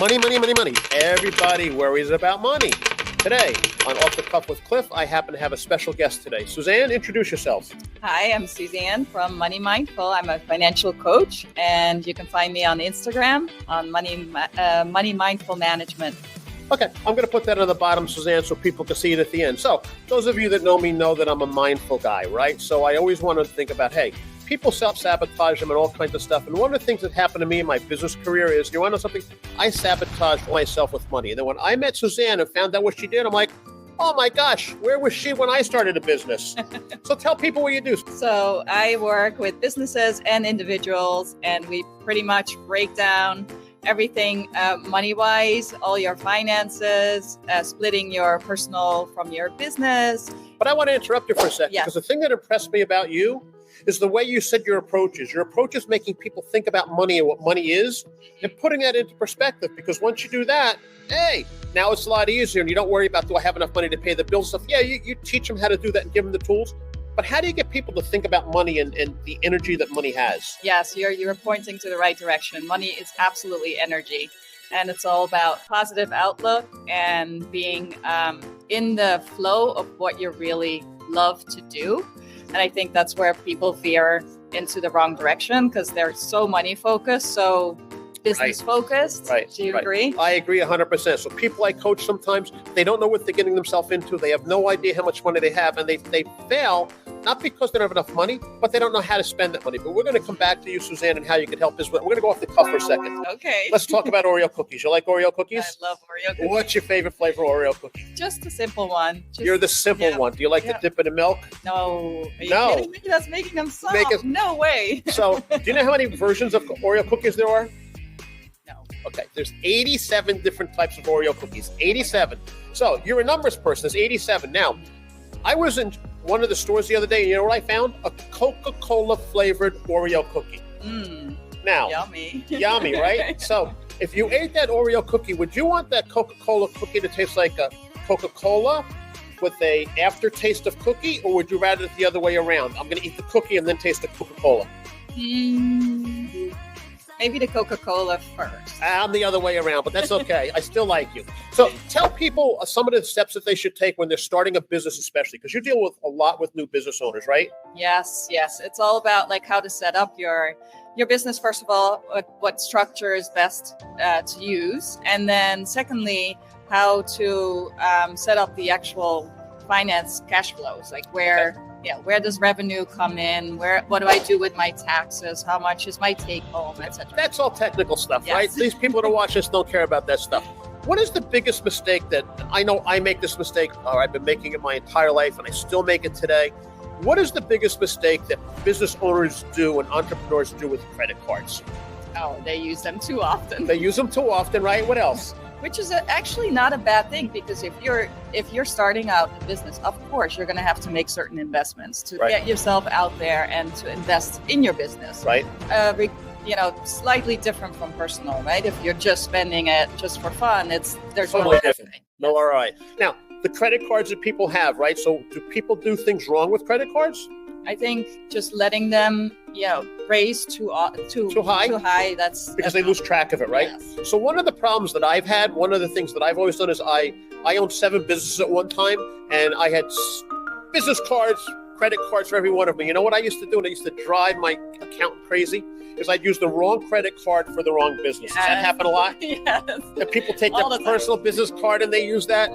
Money, money, money, money. Everybody worries about money. Today, on Off the Cuff with Cliff, I happen to have a special guest today. Suzanne, introduce yourself. Hi, I'm Suzanne from MoneyMindful. I'm a financial coach, and you can find me on Instagram on Money Mindful Management. Okay, I'm going to put that on the bottom, Suzanne, so people can see it at the end. So, those of you that know me know that I'm a mindful guy, right? So, I always want to think about, hey, people self-sabotage them and all kinds of stuff. And one of the things that happened to me in my business career is, you want to know something? I sabotaged myself with money. And then when I met Suzanne and found out what she did, I'm like, oh my gosh, where was she when I started a business? So tell people what you do. So I work with businesses and individuals, and we pretty much break down everything money-wise, all your finances, splitting your personal from your business. But I want to interrupt you for a second, because the thing that impressed me about you is the way you said your approach is. Your approach is making people think about money and what money is and putting that into perspective, because once you do that, hey, now it's a lot easier and you don't worry about, do I have enough money to pay the bills stuff? Yeah, you teach them how to do that and give them the tools. But how do you get people to think about money and the energy that money has? Yes, you're pointing to the right direction. Money is absolutely energy. And it's all about positive outlook and being in the flow of what you really love to do. And I think that's where people veer into the wrong direction, because they're so money focused, so business focused. Right. Do you agree? I agree 100%. So people I coach sometimes, they don't know what they're getting themselves into. They have no idea how much money they have, and they fail, not because they don't have enough money, but they don't know how to spend that money. But we're going to come back to you, Suzanne, and how you can help us. We're going to go off the cuff for a second. Okay. Let's talk about Oreo cookies. You like Oreo cookies? I love Oreo cookies. What's your favorite flavor Oreo cookie? Just the simple one. You're the simple one. Do you like to dip it in milk? No. Are you No. kidding me? That's making them soft. No way. So, do you know how many versions of Oreo cookies there are? No. Okay, there's 87 different types of Oreo cookies. 87. So, you're a numbers person. There's 87. Now, I was in one of the stores the other day, and you know what I found? A Coca-Cola flavored Oreo cookie. Now, yummy, right? So, if you ate that Oreo cookie, would you want that Coca-Cola cookie to taste like a Coca-Cola with a aftertaste of cookie, or would you rather it the other way around? I'm going to eat the cookie and then taste the Coca-Cola. Maybe the Coca-Cola first. I'm the other way around, but that's okay. I still like you. So tell people some of the steps that they should take when they're starting a business, especially because you deal with a lot with new business owners, right? Yes. It's all about like how to set up your business. First of all, what structure is best to use, and then secondly, how to set up the actual finance cash flows, like where does revenue come in? What do I do with my taxes? How much is my take home, etc.? That's all technical stuff, right? These people that watch this don't care about that stuff. What is the biggest mistake that I know I make this mistake, or I've been making it my entire life and I still make it today? What is the biggest mistake that business owners do and entrepreneurs do with credit cards? Oh, they use them too often. They use them too often, right? What else? Which is actually not a bad thing, because if you're starting out a business, of course you're going to have to make certain investments to get yourself out there and to invest in your business. Right. Slightly different from personal, right? If you're just spending it just for fun, there's totally no different. No, all right. Now, the credit cards that people have, right? So do people do things wrong with credit cards? I think just letting them, raise too high. That's because they lose track of it, right? Yes. So one of the problems that I've had, one of the things that I've always done is I owned 7 businesses at one time, and I had business cards, credit cards for every one of them. You know what I used to do? And I used to drive my accountant crazy. Is I'd use the wrong credit card for the wrong business. Does that happen a lot? Yes. And people take their personal business card and they use that.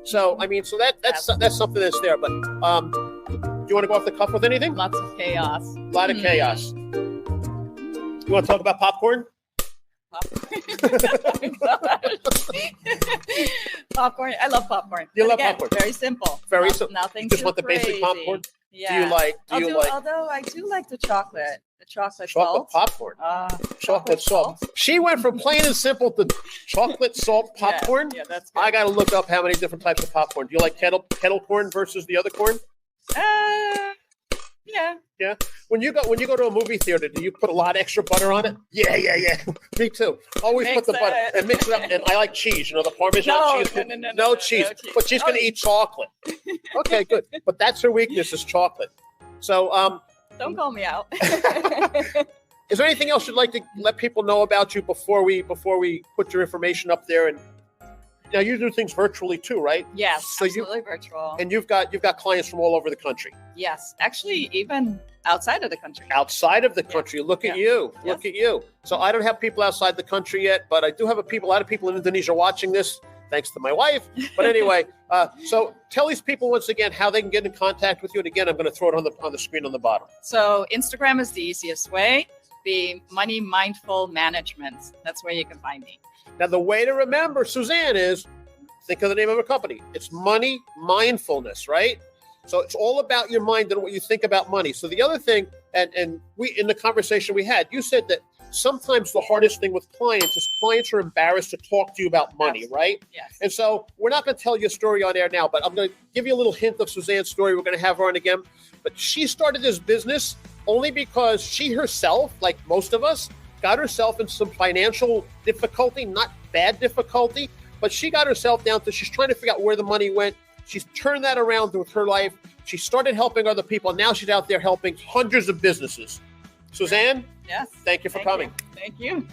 So that's something that's there. But do you want to go off the cuff with anything? Lots of chaos. A lot of chaos. You want to talk about popcorn? Popcorn. I love popcorn. You love popcorn. Very simple. Very simple. Nothing Just too want the crazy. basic popcorn? Yeah. Although I do like the chocolate. The chocolate salt. Popcorn. Chocolate salt. salt. She went from plain and simple to chocolate salt popcorn. Yeah, that's good. I got to look up how many different types of popcorn. Do you like kettle corn versus the other corn? Yeah. Yeah. When you go to a movie theater, do you put a lot of extra butter on it? Yeah. Me too. Always put the butter and mix it up. And I like cheese. You know, the Parmesan cheese. No cheese. But she's going to eat chocolate. Okay, good. But that's her weakness is chocolate. So don't call me out. Is there anything else you'd like to let people know about you before we put your information up there? And now you do things virtually too, right? Yes, absolutely virtual. And you've got clients from all over the country. Yes, actually, even outside of the country. Outside of the country, look at you, look at you. So I don't have people outside the country yet, but I do have a lot of people in Indonesia watching this, thanks to my wife. But anyway, so tell these people once again how they can get in contact with you. And again, I'm going to throw it on the screen on the bottom. So Instagram is the easiest way. The MoneyMindful Management. That's where you can find me. Now, the way to remember Suzanne is, think of the name of a company. It's Money Mindfulness, right? So it's all about your mind and what you think about money. So the other thing, and we in the conversation we had, you said that sometimes the hardest thing with clients is clients are embarrassed to talk to you about money, Absolutely. right? Yes. And so we're not going to tell you a story on air now, but I'm going to give you a little hint of Suzanne's story. We're going to have her on again. But she started this business only because she herself, like most of us, got herself in some financial difficulty, not bad difficulty, but she got herself down to, she's trying to figure out where the money went. She's turned that around with her life. She started helping other people. Now she's out there helping hundreds of businesses. Suzanne? Yes. Thank you for coming. Thank you.